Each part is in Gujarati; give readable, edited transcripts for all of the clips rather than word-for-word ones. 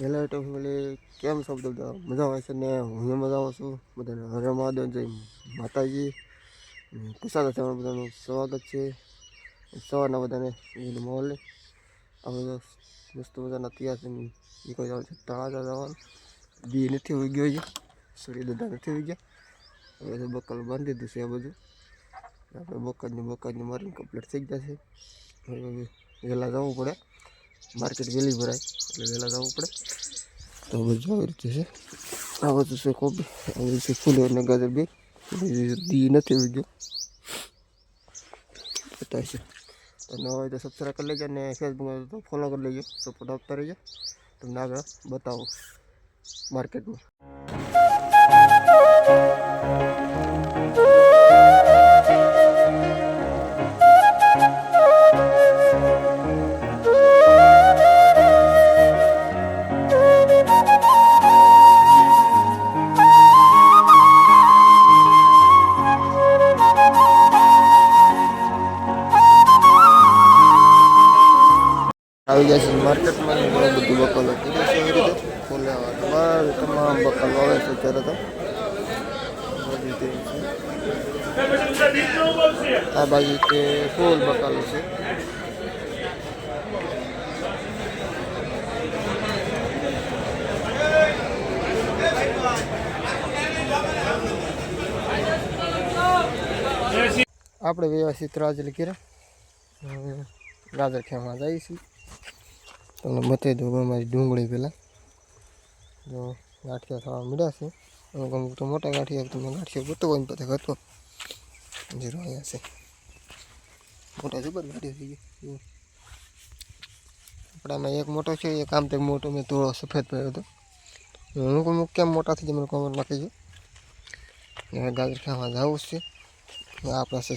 હેલો તો ફેમિલી, કેમ છો બધા? મજા આવે છે ને? હું મજા આવું છું. બધાને હરે મહાદેવ, જય માતાજી. કુશાલ તમારું બધાનું સ્વાગત છે. સવારના બધાને મોલે આપણે મસ્ત મજાના તૈયાર છે. એ કોઈ જવાનું છે તળાજા જવાનું. દી નથી ઉઈ ગયો છે, સૂર્ય દાદા નથી ઉઈ ગયા. હવે બકલ બાંધી દીધું છે. આ બધું આપણે બકાજને મારીને કમ્પ્લીટ થઈ જશે. હવે વહેલા જવું પડે, માર્કેટ વહેલી ભરાય એટલે વહેલા જવું પડે. તો બધું આવી રીતે છે. આ બધું છે કોબી, આવી રીતે ફૂલો અને ગાજર બે દી નથી ઉઈ ગયો બતાવે છે. તો ન હોય તો સબસ્ક્રાઈબ કરી લેજો અને ફેસબુકમાં તો ફોલો કરી લેજો, સપોર્ટ આપતા રહેજો. તમને આગળ બતાવો માર્કેટમાં. આવી ગયા છે માર્કેટમાં, ઘણું બધું બકાલો કર્યું છે. એવી રીતે ફૂલેવા તમામ બકાલો આવે છે અત્યારે તો. આ બાજુ તે ફૂલ બકાલો છે. આપણે વ્યવસ્થિત રાજલી કર્યા, ગાજર ખેવા જઈએ છીએ. તમને બતાવી દઉં અમારી ડુંગળી પહેલાં જો ગાંઠિયા થવા મળ્યા છે. અમુક અમુક તો મોટા ગાંઠિયા, તમને ગાંઠિયા બતાવો હોય પછી હતો જીરો અહીંયા છે. મોટા જબર ગાંઠિયા થઈ ગયા. આપણામાં એક મોટો છે, એક આમ તો મોટો મેં થોડો સફેદ પડ્યો હતો. અમુક અમુક કેમ મોટા થઈ જાય મને કોમેન્ટ નાખી છે. ગાજર ખાવા જવું છે. આપણા છે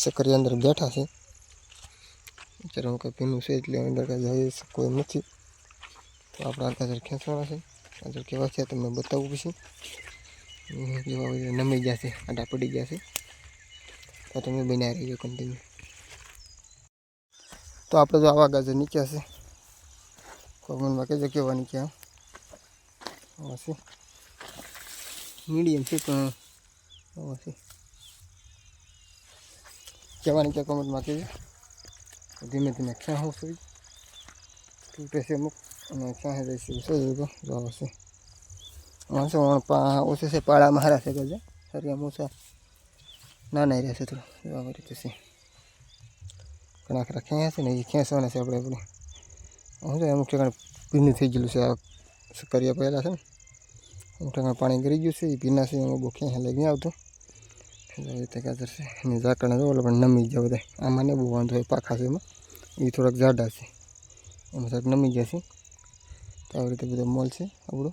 સક્કરિયા અંદર બેઠા છે. અત્યારે હું કંઈ પીનું છે એટલે અંદર કાંઈ જઈ કોઈ નથી. તો આપણા ગાજર ખેંચવાના છે. ગાજર કેવા છે તમને બતાવું પછી. જેવા નમી ગયા છે, આડા પડી ગયા છે. તો તમે બનાવી રહીજો કન્ટિન્યુ. તો આપણે જો આવા ગાજર નીચે છે, કોમેન્ટમાં કહેજો કેવા નીચે. છે મીડિયમ છે પણ છે કેવા નીચે કોમેન્ટમાં કહેજો. ધીમે ધીમે ખેં છું તૂટે છે અમુક અને ખેં જઈશ સહી જો છે. માણસો ઓછે છે પાળામાં હારા છે ગજા હરિયામાં ઓછા નાના રહેશે થોડું એવા રીતે છે. ઘણા ખરા ખેંચે છે ને એ ખેંચવાના છે આપણે શું છે અમુક ઠેકાણે ભીનું થઈ ગયેલું છે. આ સક્કરિયા પહેલાં છે ને અમુક ઠેકાણે પાણી ગરી ગયું છે, એ ભીના છે એમાં બહુ ખેંચ લઈ નહીં આવતું. એવી રીતે ગાજર છે અને ઝાકડા જોવો પણ નમી ગયા બધા. આમાં ને બહુ વાંધો હોય, પાખા છે એમાં એ થોડાક જાડા છે, એમાં થોડાક નમી ગયા છે. તો આવી રીતે બધો મોલ છે આપણો.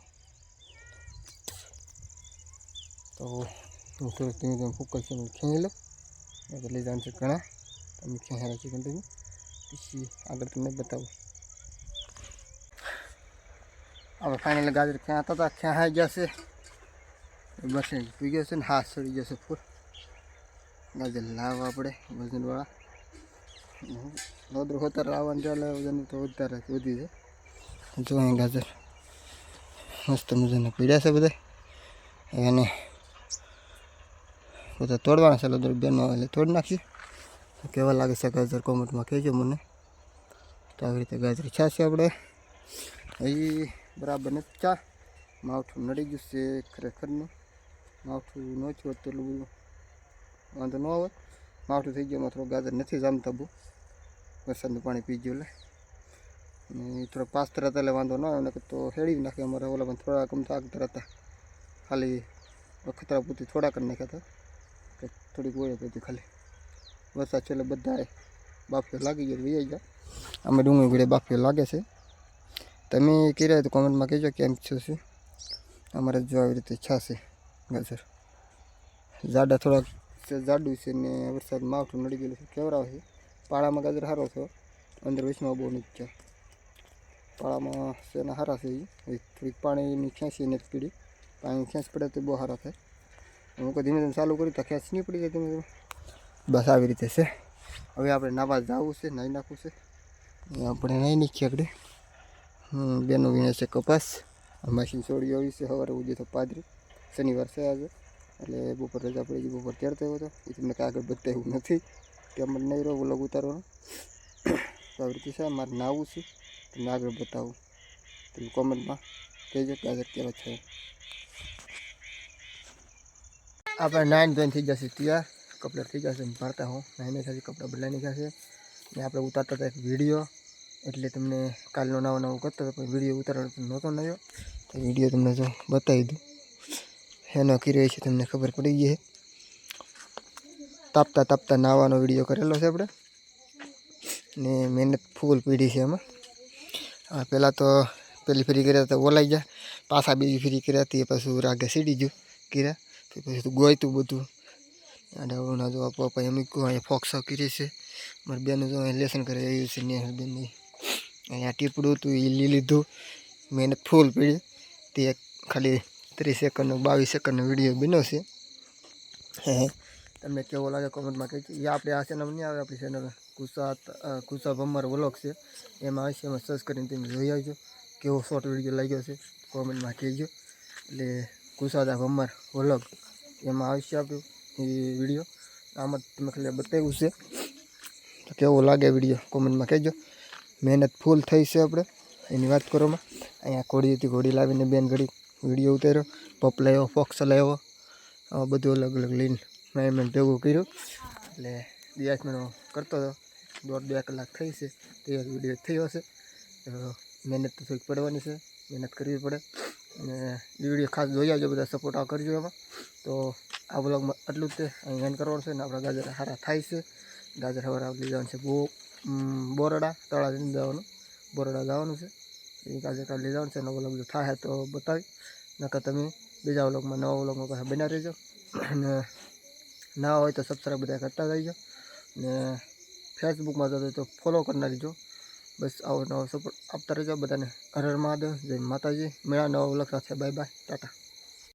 તો હું થોડુંક ધીમે ધીમે ફૂકલ છે ખેંચી લો એટલે લઈ જવાનું છે ઘણા. તમે ખેંચારા છે કંઈ પછી આગળ તમને બતાવું. હવે ફાઇનલી ગાજર ખેંચતા હતા, ખેંચાઈ ગયા છે બસ પી ગયો છે ને હાથ ચડી જશે ફૂલ. ગાજર લાવવા આપણે વજનવાળા, લોદર હોતર લાવવાનું ચાલે, વજન તો વધારે વધી જાય. જો અહીં ગાજર મસ્ત મજાના પીડ્યા છે બધા. એને બધા તોડવાના છે, લોદર બેનો એટલે તોડી નાખીએ. કેવા લાગે છે ગાજર કોમેન્ટમાં કહેજો મને. તો આવી રીતે ગાજર છાશે આપણે. અહીં બરાબર નથી ચા, માવઠું નડી ગયું છે ખરેખરનું. માવઠું ન થયું તો એટલું બધું વાંધો ન આવે. માવઠું થઈ ગયું, થોડું ગાજર નથી જામતા બહુ, વરસાદનું પાણી પી ગયું એટલે. અને થોડોક પાસ્તર હતા એટલે વાંધો ન આવે, ને તો હેડી નાખે અમારે ઓલા પણ થોડા ગમતા આગતા હતા. ખાલી ખતરા પૂરતી થોડા કરી નાખ્યા હતા, કે થોડીક ઓળખ હતી ખાલી. વરસાદ છે એટલે બધા બાફીઓ લાગી ગયો વી ગયા. અમે ડુંગળી ઘડે બાફીઓ લાગે છે. તમે કર્યા તો કોમેન્ટમાં કહેજો કેમ છો છે. અમારે જો આવી રીતે છાશે ગાજર જાડા, થોડાક જાડું છે ને વરસાદ માવઠું નડી ગયેલું છે. કેવરાવ છે પાળામાં ગાજર સારો થયો, અંદર વીસમાં બહુ નીચે. પાળામાં છે ને સારા છે. એ થોડીક પાણીની ખેંચી નથી પીડી, પાણી ખેંચ પડે તો બહુ સારા થાય. હું ધીમે ધીમે ચાલુ કરી તો ખેંચ નહીં પડી જાય ધીમે ધીમે. બસ આવી રીતે છે. હવે આપણે નાવા જવું છે, નાહી નાખવું છે. આપણે નાહી નાખીએ આગળ. બેનો વીણે છે કપાસ. મશીન છોડી આવી છે સવારે ઉજી તો પાદરી શનિવાર છે આજે એટલે બપોર રજા પડી ગઈ બપોર ત્યારે થયો હતો એ તમને કાગળ બતાવ્યું નથી કે મને નહીં રહો વ્લોગ ઉતારવાનો તો આવી રીતે છે મારે નાવું છે તમને આગળ બતાવું તમે કોમેન્ટમાં કહેજો ગાજર કેવા છે. આપણે 9 થઈ જશે ત્યાં કપડાં થઈ જશે ભરતા હું નાઈને ખાલી કપડાં બદલાઈ નાખ્યા છે ને આપણે ઉતારતા હતા એક વિડીયો એટલે તમને કાલનો નવો કરતો હતો પણ વિડીયો ઉતારવાનો નહોતો નયો તો વિડીયો તમને જો બતાવી દઉં એનો કર્યો છે તમને ખબર પડી ગઈ છે. તાપતા નાવાનો વિડીયો કરેલો છે આપણે ને મહેનત ફૂલ પીડી છે એમાં. પહેલાં તો પહેલી ફેરી કર્યા તો ઓલાઈ ગયા પાછા બીજી ફેરી કર્યા હતી પાછું રાગે સીડી ગયું કર્યા પછી તો ગોયતું બધું અને ના જો પપ્પા એમ કહું અહીંયા ફોક્સ કરી છે મારી બેનું જો અહીં લેસન કરે આવ્યું છે નેહલ બેનની અહીંયા ટીપડું હતું એ લીધું મહેનત ફૂલ પીડી તે ખાલી 30 સેકન્ડનો 22 સેકન્ડનો વિડીયો બન્યો છે. તમને કેવો લાગે કોમેન્ટમાં કહેજો. એ આપણે આ ચેનલ નહીં આવે આપણી ચેનલ કુસા ભમ્મર વ્લોગ છે એમાં આવશે એમાં સર્ચ કરીને તમે જોઈ આવજો કેવો શોર્ટ વિડીયો લાગ્યો છે કોમેન્ટમાં કહેજો. એટલે કુસાદા ભમ્મર વ્લોગ એમાં આવશે આપણું એ વિડીયો આમાં તમે ખાલી બતાવ્યું છે તો કેવો લાગે વિડીયો કોમેન્ટમાં કહેજો. મહેનત ફૂલ થઈ છે આપણે એની વાત કરવામાં. અહીંયા ઘોડી હતી ઘોડી લાવીને બેન ઘડી વિડીયો ઉતાર્યો પપ લાવ્યો ફોક્સ લાવ્યો બધું અલગ અલગ લઈને મેં ભેગું કર્યું એટલે દિવસનો કરતો હતો 1.5-2 કલાક થઈ છે તે વિડીયો થયો હશે. તો મહેનત તો થોડીક પડવાની છે મહેનત કરવી પડે અને એ વિડીયો ખાસ જોઈ આવજો બધા સપોર્ટ કરજો એમાં. તો આ વ્લોગમાં આટલું જ તે અહીં એન્ડ કરવાનું છે ને આપણા ગાજર સારા થાય છે. ગાજર સવારે આપણે જવાનું છે બોરડા તળા લઈને જવાનું બોરડા જવાનું છે એ ગાજર કાઢ લઈ જવાનું છે. નવો વ્લોગ જો થાય તો બતાવી નકર તમે બીજા વ્લોગમાં નવા વ્લોગમાં પાછા બના રહેજો અને ના હોય તો સબસ્ક્રાઈબ બધા કરતા જઈજો ને ફેસબુકમાં જતો તો ફોલો કરી નાખજો. બસ આવો નવો સપોર્ટ આપતા રહેજો બધાને. હર હર મહાદેવ, જય માતાજી. મળ્યા નવા વ્લોગ સાથે. Bye bye, Tata.